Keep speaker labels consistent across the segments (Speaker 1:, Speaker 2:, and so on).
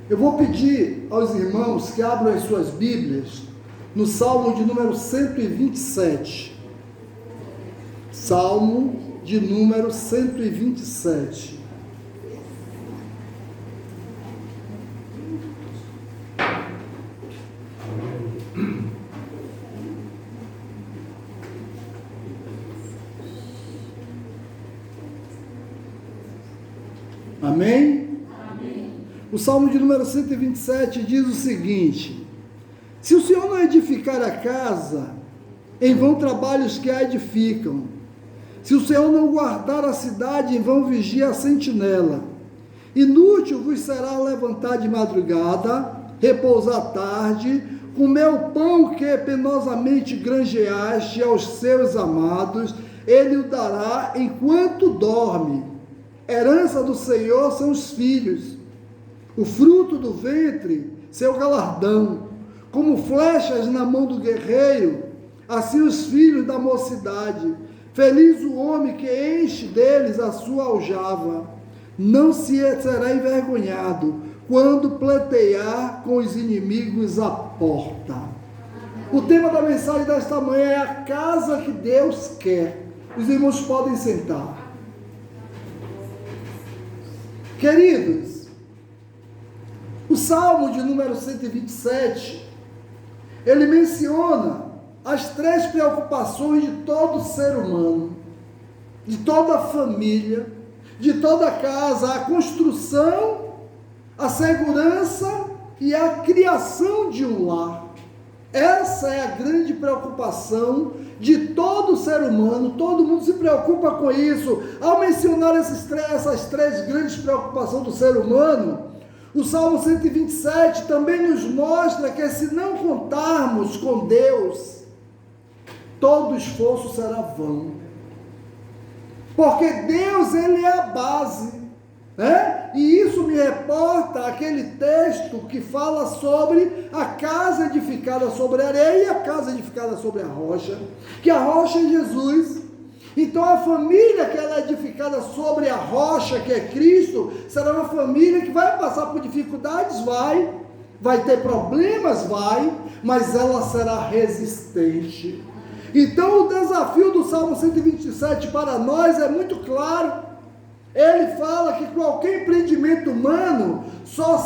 Speaker 1: Eu vou pedir aos irmãos que abram as suas Bíblias no Salmo de número 127. Salmo de número 127. Amém? O Salmo de número 127 diz o seguinte: se o Senhor não edificar a casa, em vão trabalham os que a edificam. Se o Senhor não guardar a cidade, em vão vigia a sentinela. Inútil vos será levantar de madrugada, repousar à tarde, comer o pão que penosamente granjeaste aos seus amados, ele o dará enquanto dorme. Herança do Senhor são os filhos, o fruto do ventre, seu galardão. Como flechas na mão do guerreiro, assim os filhos da mocidade. Feliz o homem que enche deles a sua aljava. Não se será envergonhado quando pleitear com os inimigos à porta. O tema da mensagem desta manhã é a casa que Deus quer. Os irmãos podem sentar. Queridos, o Salmo de número 127, ele menciona as três preocupações de todo ser humano, de toda família, de toda casa: a construção, a segurança e a criação de um lar. Essa é a grande preocupação de todo ser humano. Todo mundo se preocupa com isso. Ao mencionar essas três grandes preocupações do ser humano, o Salmo 127 também nos mostra que, se não contarmos com Deus, todo esforço será vão. Porque Deus, ele é a base, né? E isso me reporta aquele texto que fala sobre a casa edificada sobre a areia e a casa edificada sobre a rocha, que a rocha é Jesus. Então a família que ela é edificada sobre a rocha, que é Cristo, será uma família que vai passar por dificuldades, vai ter problemas, mas ela será resistente. Então o desafio do Salmo 127 para nós é muito claro. Ele fala que qualquer empreendimento humano só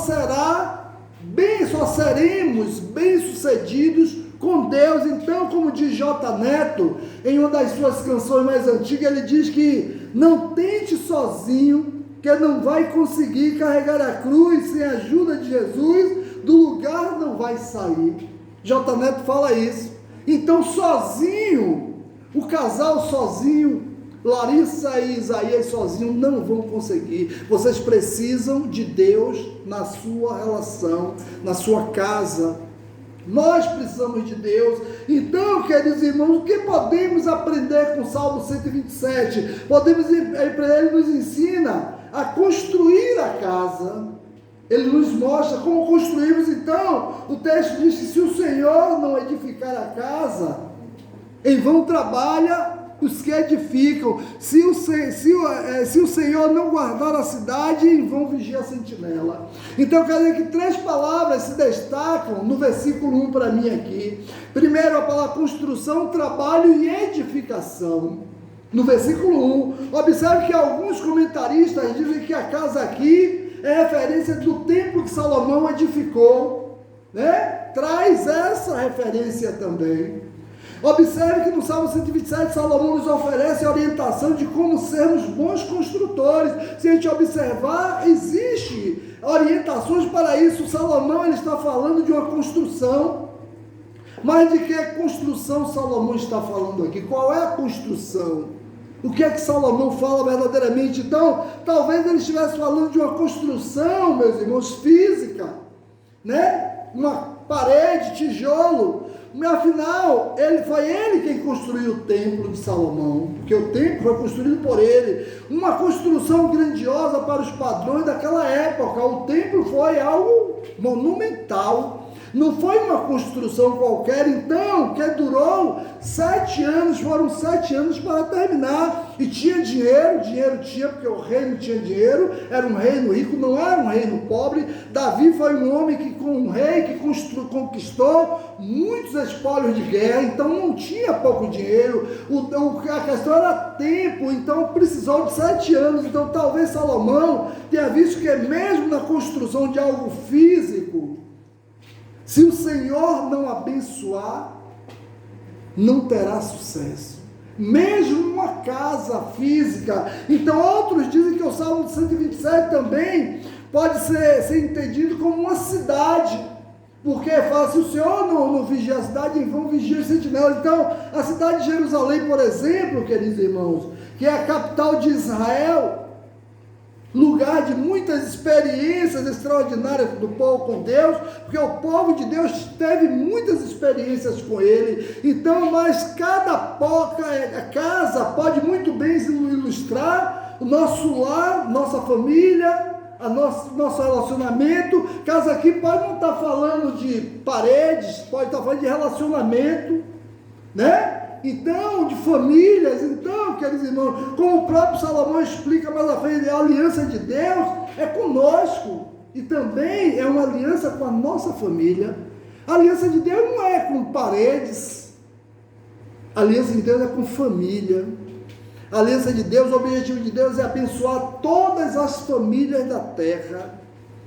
Speaker 1: seremos bem-sucedidos com Deus. Então, como diz J. Neto, em uma das suas canções mais antigas, ele diz que não tente sozinho, que não vai conseguir carregar a cruz. Sem a ajuda de Jesus, do lugar não vai sair. J. Neto fala isso. Então, sozinho, o casal sozinho, Larissa e Isaías sozinhos não vão conseguir. Vocês precisam de Deus na sua relação, na sua casa. Nós precisamos de Deus. Então, queridos irmãos, o que podemos aprender com o Salmo 127? Podemos aprender, ele nos ensina a construir a casa. Ele nos mostra como construímos. Então, o texto diz que se o Senhor não edificar a casa, em vão trabalha os que edificam. Se o Senhor não guardar a cidade, em vão vigia a sentinela. Então, quer dizer que três palavras se destacam no versículo 1 para mim aqui. Primeiro, a palavra construção, trabalho e edificação. No versículo 1, observe que alguns comentaristas dizem que a casa aqui é referência do templo que Salomão edificou, né? Traz essa referência também. Observe que no Salmo 127, Salomão nos oferece a orientação de como sermos bons construtores. Se a gente observar, existe orientações para isso. Salomão, ele está falando de uma construção. Mas de que construção Salomão está falando aqui? Qual é a construção? O que é que Salomão fala verdadeiramente? Então, talvez ele estivesse falando de uma construção, meus irmãos, física, né? Uma parede, tijolo. Mas afinal, foi ele quem construiu o templo de Salomão, porque o templo foi construído por ele, uma construção grandiosa para os padrões daquela época. O templo foi algo monumental. Não foi uma construção qualquer, então, que durou 7 anos, foram 7 anos para terminar. E tinha dinheiro tinha, porque o reino tinha dinheiro, era um reino rico, não era um reino pobre. Davi foi um homem um rei que conquistou muitos espólios de guerra, então não tinha pouco dinheiro. A questão era tempo, então precisou de 7 anos. Então talvez Salomão tenha visto que mesmo na construção de algo físico, se o Senhor não abençoar, não terá sucesso. Mesmo uma casa física. Então outros dizem que o Salmo 127 também pode ser entendido como uma cidade, porque fala, se o Senhor não vigia a cidade, em vão vigia os sentinelas. Então a cidade de Jerusalém, por exemplo, queridos irmãos, que é a capital de Israel, lugar de muitas experiências extraordinárias do povo com Deus, porque o povo de Deus teve muitas experiências com Ele. Então, mas cada casa pode muito bem ilustrar o nosso lar, nossa família, nosso relacionamento. Casa aqui pode não estar falando de paredes, pode estar falando de relacionamento, né? Então, de famílias. Então, queridos irmãos, como o próprio Salomão explica mais à frente, a aliança de Deus é conosco, e também é uma aliança com a nossa família. A aliança de Deus não é com paredes, a aliança de Deus é com família. A aliança de Deus, o objetivo de Deus é abençoar todas as famílias da terra,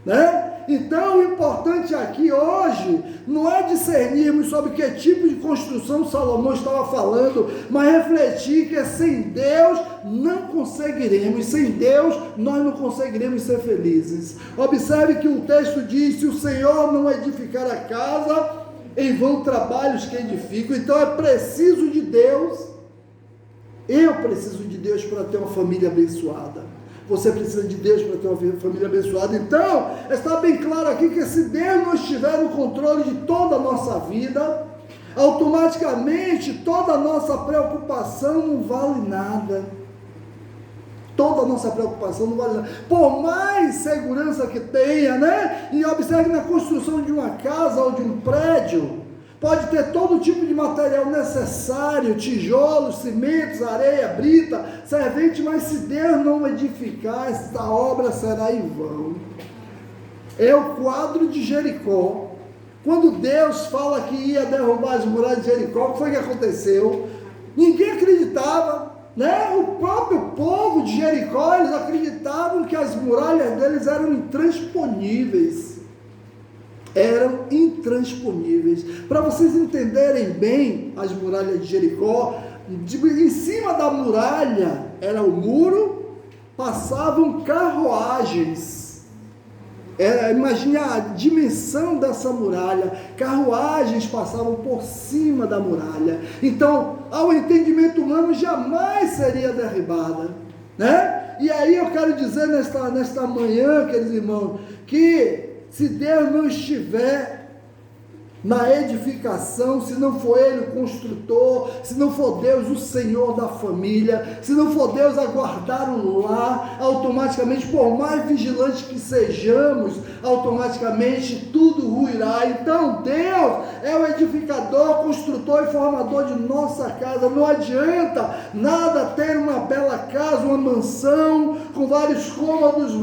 Speaker 1: né? Então, o importante aqui hoje não é discernirmos sobre que tipo de construção Salomão estava falando, mas refletir que sem Deus não conseguiremos, sem Deus nós não conseguiremos ser felizes. Observe que o texto diz: se o Senhor não edificar a casa, em vão trabalhos que edificam. Então é preciso de Deus. Eu preciso de Deus para ter uma família abençoada. Você precisa de Deus para ter uma família abençoada. Então, está bem claro aqui que se Deus não estiver no controle de toda a nossa vida, automaticamente toda a nossa preocupação não vale nada. Toda a nossa preocupação não vale nada. Por mais segurança que tenha, né? E observe, na construção de uma casa ou de um prédio, pode ter todo tipo de material necessário, tijolos, cimentos, areia, brita, servente, mas se Deus não edificar, essa obra será em vão. É o quadro de Jericó. Quando Deus fala que ia derrubar as muralhas de Jericó, o que foi que aconteceu? Ninguém acreditava, né? O próprio povo de Jericó, eles acreditavam que as muralhas deles eram intransponíveis. Eram intransponíveis. Para vocês entenderem bem as muralhas de Jericó, em cima da muralha era o muro, passavam carruagens. Imagine a dimensão dessa muralha, carruagens passavam por cima da muralha. Então, ao entendimento humano, jamais seria derribada, né? E aí eu quero dizer nesta manhã, queridos irmãos, que se Deus não estiver na edificação, se não for Ele o construtor, se não for Deus o Senhor da família, se não for Deus a guardar o lar, automaticamente, por mais vigilantes que sejamos, automaticamente tudo ruirá. Então Deus é o edificador, construtor e formador de nossa casa. Não adianta nada ter uma bela casa, uma mansão com vários cômodos,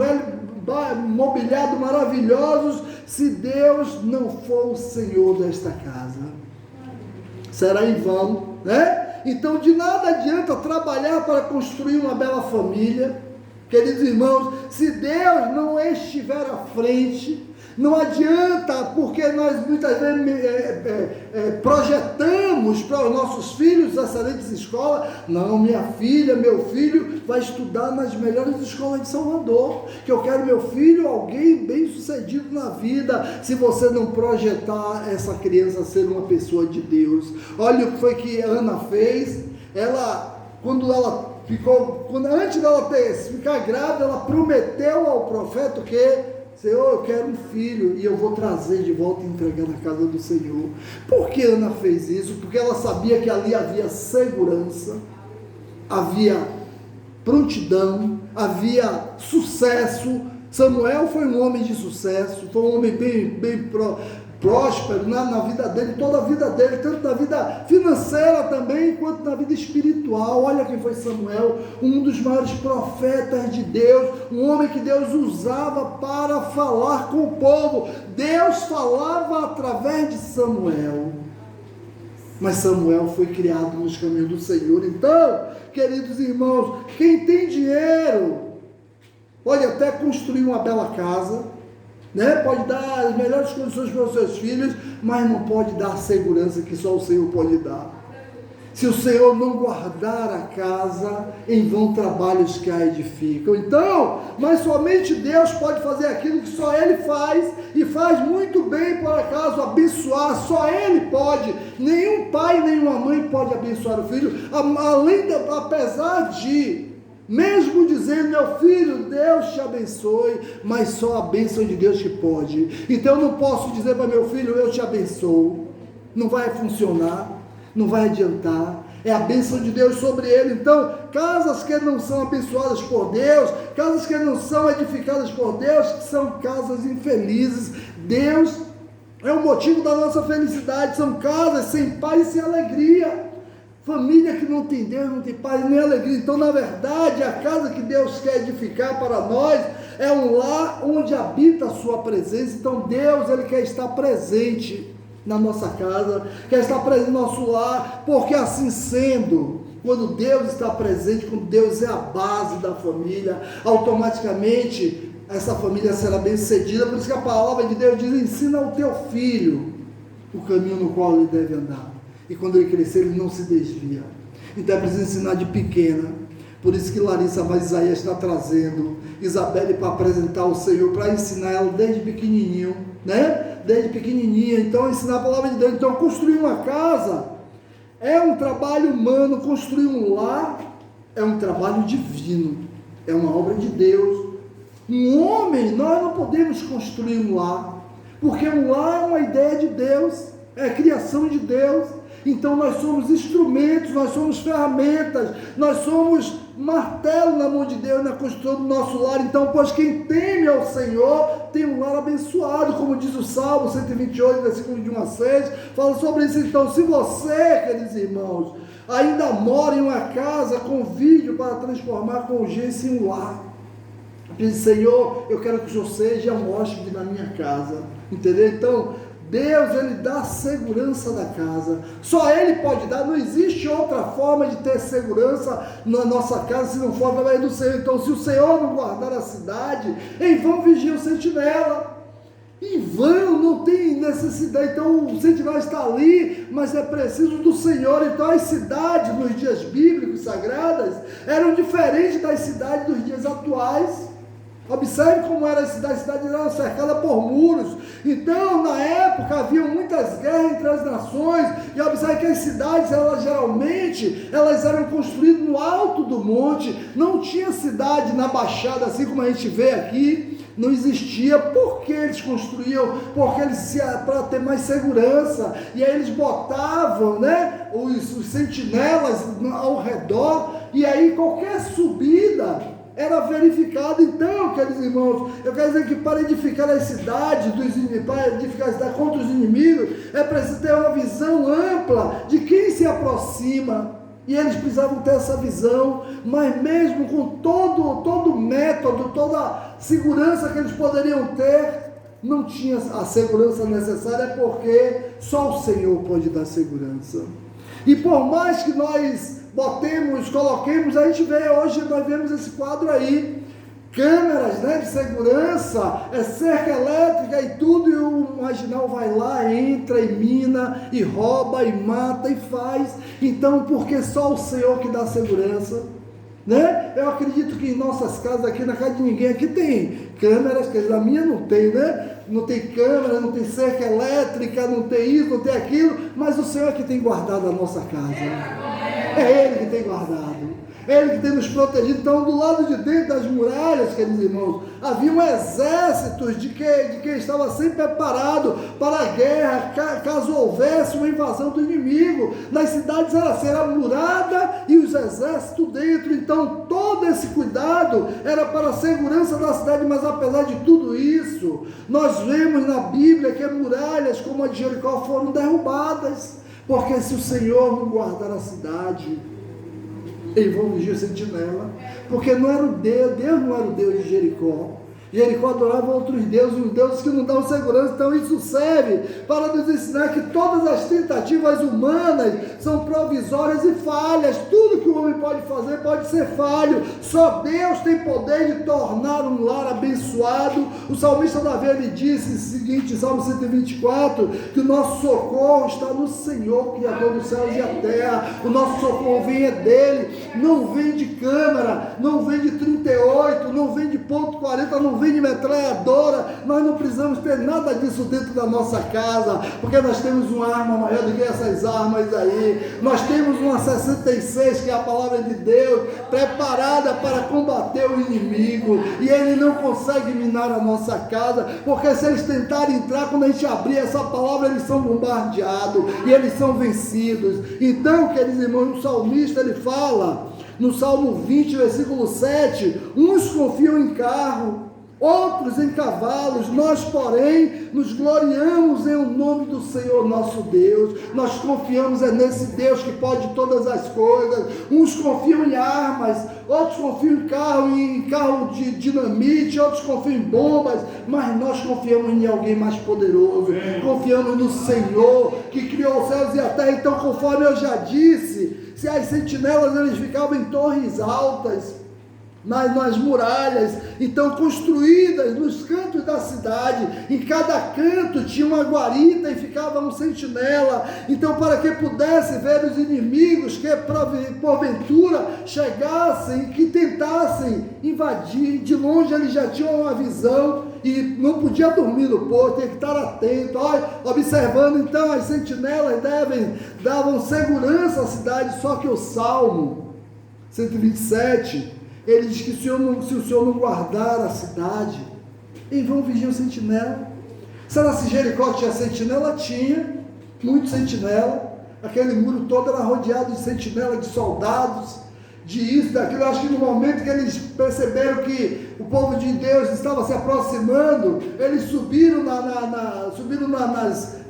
Speaker 1: mobiliado maravilhosos, se Deus não for o Senhor desta casa, será em vão, né? Então de nada adianta trabalhar para construir uma bela família, queridos irmãos, se Deus não estiver à frente. Não adianta, porque nós muitas vezes projetamos para os nossos filhos excelentes escolas. Não, minha filha, meu filho vai estudar nas melhores escolas de Salvador, que eu quero meu filho alguém bem sucedido na vida. Se você não projetar essa criança ser uma pessoa de Deus. Olha o que foi que Ana fez. Antes dela ficar grávida, ela prometeu ao profeta que: Senhor, eu quero um filho e eu vou trazer de volta e entregar na casa do Senhor. Por que Ana fez isso? Porque ela sabia que ali havia segurança, havia prontidão, havia sucesso. Samuel foi um homem de sucesso, foi um homem bem próspero, né, na vida dele, toda a vida dele, tanto na vida financeira também, quanto na vida espiritual. Olha quem foi Samuel, um dos maiores profetas de Deus, um homem que Deus usava para falar com o povo. Deus falava através de Samuel. Mas Samuel foi criado nos caminhos do Senhor. Então, queridos irmãos, quem tem dinheiro pode até construir uma bela casa, né? Pode dar as melhores condições para os seus filhos, mas não pode dar a segurança que só o Senhor pode dar. Se o Senhor não guardar a casa, em vão trabalhos que a edificam. Então, mas somente Deus pode fazer aquilo que só Ele faz, e faz muito bem, por acaso, abençoar. Só Ele pode. Nenhum pai, nenhuma mãe pode abençoar o filho, apesar de, mesmo dizendo, meu filho, Deus te abençoe, mas só a bênção de Deus que pode. Então eu não posso dizer para meu filho, eu te abençoo. Não vai funcionar, não vai adiantar. É a bênção de Deus sobre ele. Então, casas que não são abençoadas por Deus, casas que não são edificadas por Deus, são casas infelizes. Deus é o motivo da nossa felicidade. São casas sem paz e sem alegria. Família que não tem Deus, não tem paz nem alegria. Então, na verdade, a casa que Deus quer edificar para nós é um lar onde habita a sua presença. Então, Deus, Ele quer estar presente na nossa casa, quer estar presente no nosso lar, porque assim sendo, quando Deus está presente, quando Deus é a base da família, automaticamente essa família será bem-sucedida. Por isso que a palavra de Deus diz: ensina ao teu filho o caminho no qual ele deve andar, e quando ele crescer ele não se desvia. Então é preciso ensinar de pequena. Por isso que Larissa Isaías está trazendo Isabelle para apresentar o Senhor, para ensinar ela desde pequenininho, né? Desde pequenininha. Então ensinar a palavra de Deus. Então construir uma casa é um trabalho humano, construir um lar é um trabalho divino, é uma obra de Deus. Um homem, nós não podemos construir um lar, porque um lar é uma ideia de Deus, é a criação de Deus. Então nós somos instrumentos, nós somos ferramentas, nós somos martelo na mão de Deus na construção do nosso lar. Então, pois quem teme ao Senhor tem um lar abençoado, como diz o Salmo 128, versículos de 1 a 6, fala sobre isso. Então, se você, queridos irmãos, ainda mora em uma casa, convide para transformar com urgência em um lar. Diz: Senhor, eu quero que o Senhor seja um hóspede na minha casa, entendeu? Então, Deus, Ele dá segurança da casa, só Ele pode dar. Não existe outra forma de ter segurança na nossa casa se não for através do Senhor. Então, se o Senhor não guardar a cidade, em vão vigia o sentinela, em vão, não tem necessidade. Então o sentinela está ali, mas é preciso do Senhor. Então as cidades nos dias bíblicos sagradas eram diferentes das cidades dos dias atuais. Observe como era a cidade. A cidade era cercada por muros. Então, na época, havia muitas guerras entre as nações. E observe que as cidades, geralmente, elas eram construídas no alto do monte. Não tinha cidade na baixada, assim como a gente vê aqui. Não existia. Por que eles construíam? Porque eles, para ter mais segurança. E aí eles botavam, né, os sentinelas ao redor. E aí qualquer subida era verificado. Então, queridos irmãos, eu quero dizer que para edificar as cidades, para edificar a cidade contra os inimigos, é preciso ter uma visão ampla de quem se aproxima, e eles precisavam ter essa visão. Mas mesmo com todo método, toda a segurança que eles poderiam ter, não tinha a segurança necessária, porque só o Senhor pode dar segurança. E por mais que nós coloquemos, a gente vê hoje, nós vemos esse quadro aí, câmeras, né, de segurança, cerca elétrica e tudo, e o marginal vai lá, entra e mina, e rouba, e mata, e faz. Então, porque só o Senhor que dá segurança, né? Eu acredito que em nossas casas aqui, na casa de ninguém aqui tem câmeras, quer dizer, a minha não tem, né? Não tem câmera, não tem cerca elétrica, não tem isso, não tem aquilo, mas o Senhor é que tem guardado a nossa casa. É Ele que tem guardado, é Ele que tem nos protegido. Então, do lado de dentro das muralhas, queridos irmãos, havia um exército de quem estava sempre preparado para a guerra, caso houvesse uma invasão do inimigo. Nas cidades era assim, era a murada e os exércitos dentro. Então, todo esse cuidado era para a segurança da cidade, mas apesar de tudo isso, nós vemos na Bíblia que muralhas como a de Jericó foram derrubadas, porque se o Senhor não guardar a cidade, eles vão vigiar sentinela, porque não era Deus não era o Deus de Jericó. Jericó adorava outros deuses, os deuses que não dão segurança. Então isso serve para nos ensinar que todas as tentativas humanas são provisórias e falhas. Tudo que o homem pode fazer pode ser falho. Só Deus tem poder de tornar um lar abençoado. O salmista Davi, ele disse o seguinte, Salmo 124, que o nosso socorro está no Senhor, Criador dos céus e a terra. O nosso socorro vem dele, não vem de câmara, não vem de 38, não vem de ponto 40, não vem de metralhadora. Nós não precisamos ter nada disso dentro da nossa casa, porque nós temos uma arma maior do que essas armas aí. Nós temos uma 66, que é a palavra de Deus, preparada para combater o inimigo, e ele não consegue minar a nossa casa, porque se eles tentarem entrar, quando a gente abrir essa palavra, eles são bombardeados, e eles são vencidos. Então, queridos irmãos, o salmista, ele fala, no Salmo 20, versículo 7, uns confiam em carro, outros em cavalos, nós porém nos gloriamos em o nome do Senhor nosso Deus. Nós confiamos nesse Deus que pode todas as coisas. Uns confiam em armas, outros confiam em carro de dinamite, outros confiam em bombas, mas nós confiamos em alguém mais poderoso. Confiamos no Senhor que criou os céus e a terra. Então, conforme eu já disse, se as sentinelas eles ficavam em torres altas, nas muralhas, então construídas nos cantos da cidade, em cada canto tinha uma guarita e ficava um sentinela, então para que pudesse ver os inimigos que porventura chegassem, que tentassem invadir, de longe eles já tinham uma visão e não podia dormir no porto, tinha que estar atento, observando. Então as sentinelas davam segurança à cidade. Só que o Salmo 127, ele diz que se o Senhor não guardar a cidade, em vão vigia o sentinela. Será se Jericó tinha sentinela? Tinha, muito sentinela. Aquele muro todo era rodeado de sentinela, de soldados, de isso, daquilo. Eu acho que no momento que eles perceberam que o povo de Deus estava se aproximando, eles subiram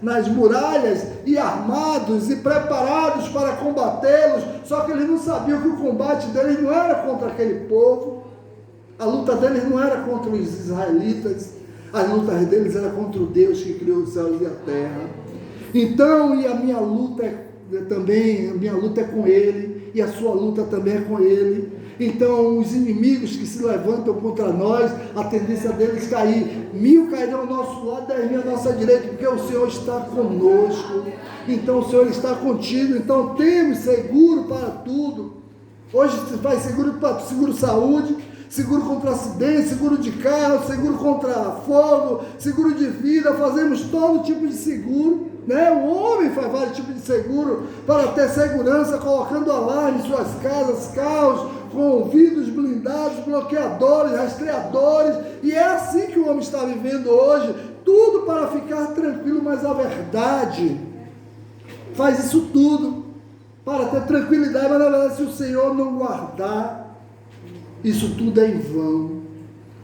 Speaker 1: nas muralhas, e armados e preparados para combatê-los. Só que eles não sabiam que o combate deles não era contra aquele povo, a luta deles não era contra os israelitas, a luta deles era contra o Deus que criou os céus e a terra. Então, e a minha luta é com ele, e a sua luta também é com ele. Então, os inimigos que se levantam contra nós, a tendência deles cair, 1000 cairão ao nosso lado, 10.000 à nossa direita, porque o Senhor está conosco. Então, o Senhor está contigo. Então, temos seguro para tudo. Hoje se faz seguro saúde, seguro contra acidente, seguro de carro, seguro contra fogo, seguro de vida. Fazemos todo tipo de seguro, né? O homem faz vários tipos de seguro para ter segurança, colocando alarme em suas casas, carros com vidros blindados, bloqueadores, rastreadores. E é assim que o homem está vivendo hoje, tudo para ficar tranquilo. Mas a verdade faz isso tudo para ter tranquilidade, mas na verdade, se o Senhor não guardar, isso tudo é em vão.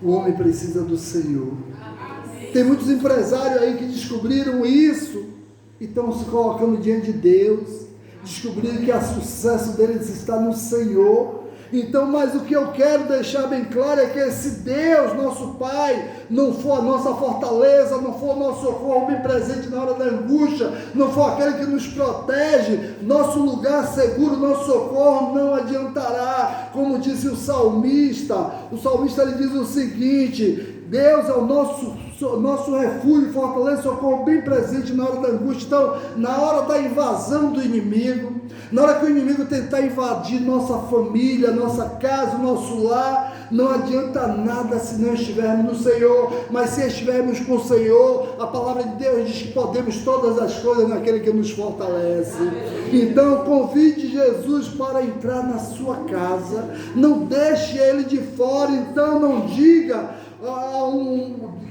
Speaker 1: O homem precisa do Senhor. Tem muitos empresários aí que descobriram isso e estão se colocando diante de Deus, descobriram que o sucesso deles está no Senhor. Então, mas o que eu quero deixar bem claro é que se Deus, nosso Pai, não for a nossa fortaleza, não for o nosso socorro bem presente na hora da angústia, não for aquele que nos protege, nosso lugar seguro, nosso socorro não adiantará. Como disse o salmista ele diz o seguinte: Deus é o nosso refúgio, fortaleza, socorro bem presente na hora da angústia. Então, na hora da invasão do inimigo, na hora que o inimigo tentar invadir nossa família, nossa casa, nosso lar, não adianta nada se não estivermos no Senhor. Mas se estivermos com o Senhor, a palavra de Deus diz que podemos todas as coisas naquele que nos fortalece. Então, convide Jesus para entrar na sua casa, não deixe ele de fora. Então, não diga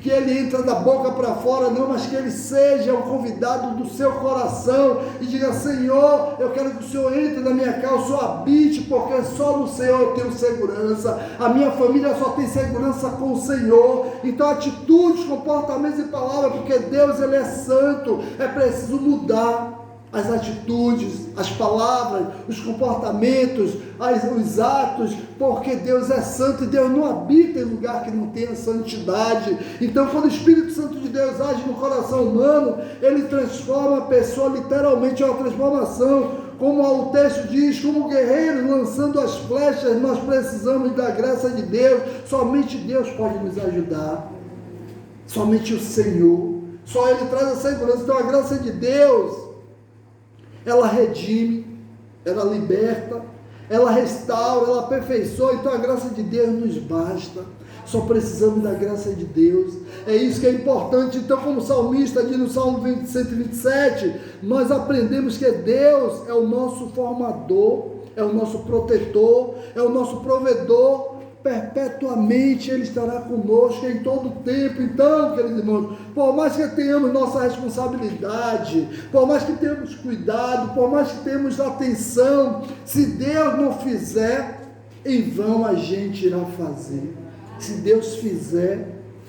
Speaker 1: que ele entra da boca para fora, não, mas que ele seja o convidado do seu coração e diga: Senhor, eu quero que o Senhor entre na minha casa, o Senhor habite, porque só no Senhor eu tenho segurança, a minha família só tem segurança com o Senhor. Então atitudes, comportamentos e palavras, porque Deus ele é santo, é preciso mudar as atitudes, as palavras, os comportamentos, os atos, porque Deus é santo e Deus não habita em lugar que não tenha santidade. Então, quando o Espírito Santo de Deus age no coração humano, ele transforma a pessoa, literalmente é uma transformação, como o texto diz, como guerreiros lançando as flechas. Nós precisamos da graça de Deus, somente Deus pode nos ajudar, somente o Senhor, só Ele traz a segurança. Então a graça de Deus, ela redime, ela liberta, ela restaura, ela aperfeiçoa. Então a graça de Deus nos basta, só precisamos da graça de Deus. É isso que é importante. Então, como o salmista diz no Salmo 127, nós aprendemos que Deus é o nosso formador, é o nosso protetor, é o nosso provedor. Perpetuamente Ele estará conosco em todo o tempo. Então, queridos irmãos, por mais que tenhamos nossa responsabilidade, por mais que tenhamos cuidado, por mais que tenhamos atenção, se Deus não fizer, em vão a gente irá fazer. Se Deus fizer,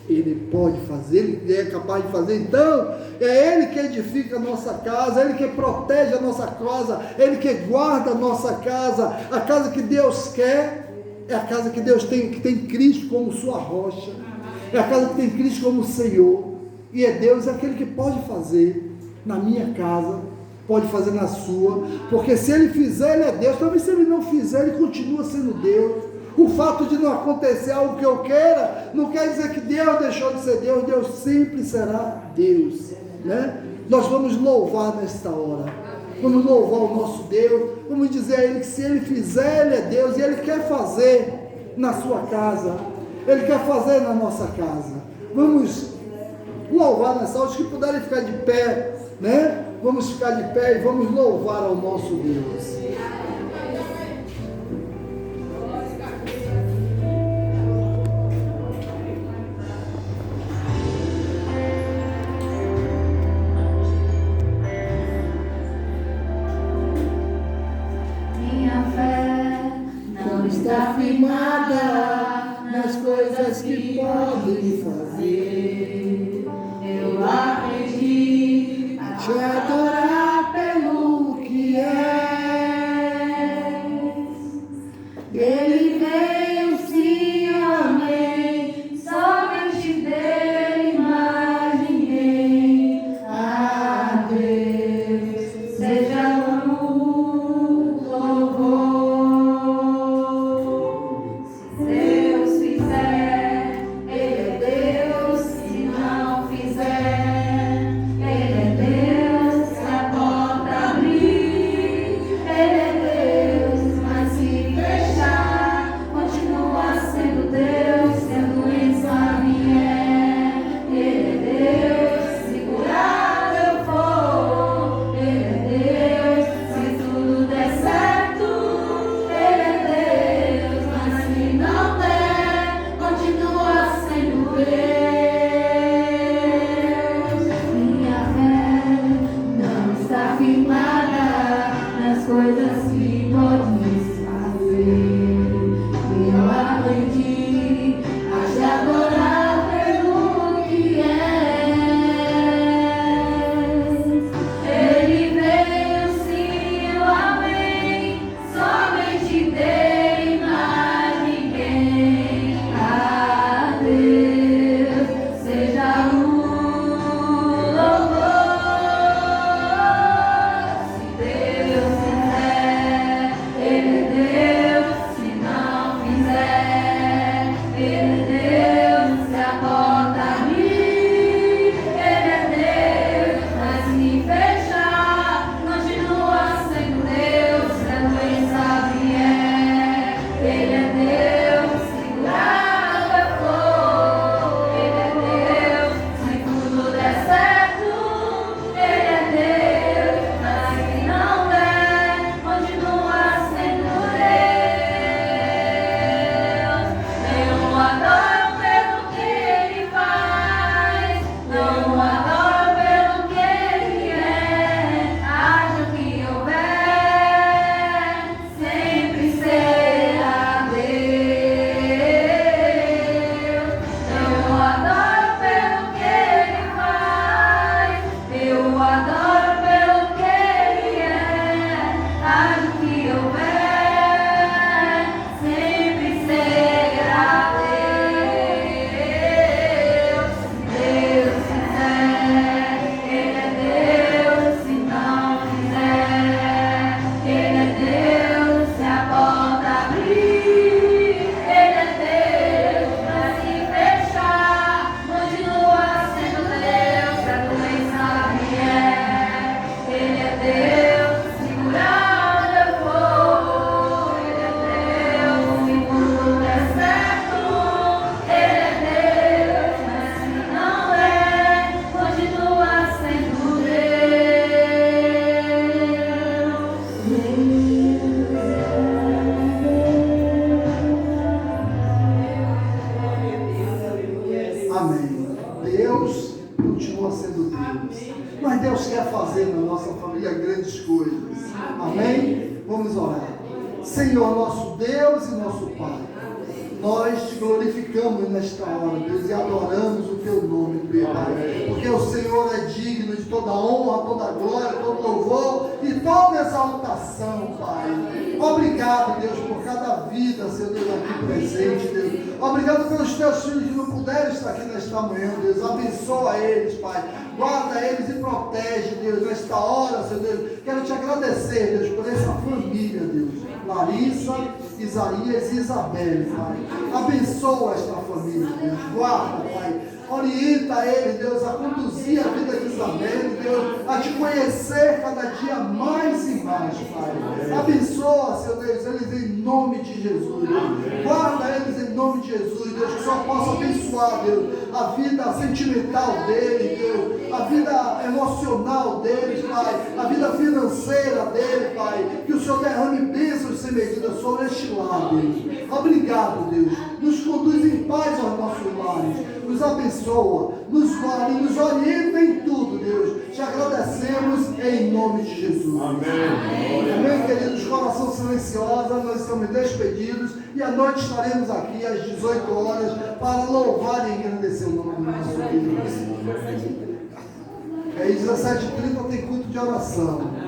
Speaker 1: Ele pode fazer, Ele é capaz de fazer. Então, é Ele que edifica a nossa casa, Ele que protege a nossa casa, Ele que guarda a nossa casa. A casa que Deus quer é a casa que Deus tem, que tem Cristo como sua rocha, é a casa que tem Cristo como Senhor, e é Deus aquele que pode fazer na minha casa, pode fazer na sua, porque se Ele fizer, Ele é Deus. Também se Ele não fizer, Ele continua sendo Deus. O fato de não acontecer algo que eu queira, não quer dizer que Deus deixou de ser Deus. Deus sempre será Deus, né? Nós vamos louvar nesta hora, vamos louvar o nosso Deus, vamos dizer a Ele que se Ele fizer, Ele é Deus, e Ele quer fazer na sua casa, Ele quer fazer na nossa casa. Vamos louvar nessa hora. Os que puderem ficar de pé, né? Vamos ficar de pé e vamos louvar ao nosso Deus.
Speaker 2: Está firmada nas coisas que podem fazer. Eu aprendi a te adorar pelo que é.
Speaker 1: Deus. Mas Deus quer fazer na nossa família grandes coisas. Amém? Vamos orar. Senhor, nosso Deus e nosso Pai, nós te glorificamos nesta hora, Deus, e adoramos o teu nome, Pai, porque o Senhor é digno de toda honra, toda glória, todo louvor e toda exaltação, Pai. Obrigado, Deus, por cada vida, Senhor Deus, aqui presente, Deus. Obrigado pelos teus filhos que não puderam estar aqui nesta manhã, Deus. Abençoa eles, Pai. Guarda eles e protege, Deus, nesta hora, Senhor Deus. Quero te agradecer, Deus, por essa família, Deus. Larissa, Isaías e Isabel, Pai. Abençoa esta família, Deus. Guarda, Pai. Orienta ele, Deus, a conduzir a vida de Isabel, Deus, a te conhecer cada dia mais e mais, Pai. Abençoa, Senhor Deus, eles em nome de Jesus, Deus. Guarda eles em nome de Jesus, Deus, que só possa abençoar, Deus, a vida sentimental dele, Deus, a vida emocional deles, Pai, a vida financeira dele, Pai, que o Senhor derrame bênçãos sem medida sobre este lar, Deus. Obrigado, Deus, nos conduz em paz aos nossos lares, nos abençoa, nos guarda e nos orienta em tudo, Deus. Te agradecemos em nome de Jesus.
Speaker 3: Amém.
Speaker 1: Amém, queridos. Coração silenciosa, nós estamos despedidos e à noite estaremos aqui às 18 horas para louvar e engrandecer o nome do nosso Deus. É 17h30 tem culto de oração.